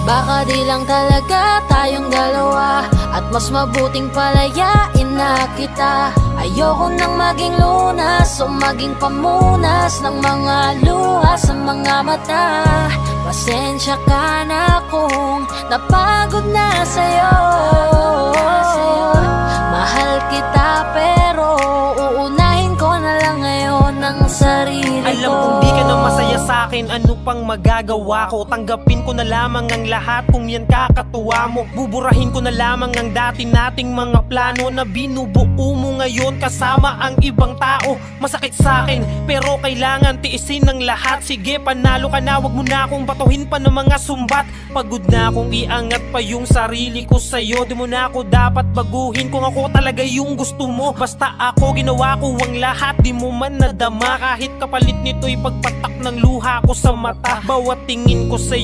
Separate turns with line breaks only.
Baka di lang talaga tayong dalawa, at mas mabuting palayain na kita. Ayoko nang maging lunas o maging pamunas ng mga luha sa mga mata. Pasensya ka na kung napagod na sa'yo. Mahal kita pero uunahin ko na lang ngayon ang sarili ko.
Alam kong di ka na masaya sa'kin, ano pang magagawa ko? Tanggapin ko na lamang ang lahat kung yan kakatuwa mo. Buburahin ko na lamang ang dati nating mga plano na binubuo mo ngayon kasama ang ibang tao. Masakit sa'kin pero kailangan tiisin ng lahat. Sige, panalo ka na, wag mo na akong batuhin pa ng mga sumbat. Pagod na akong iangat pa yung sarili ko sa'yo. Di mo na ako dapat baguhin kung ako talaga yung gusto mo. Basta ako, ginawa ko ang lahat, di mo man nadama. Kahit kapalit nito'y pagpatak ng luha ko sa mata. Bawat tingin ko sa'yo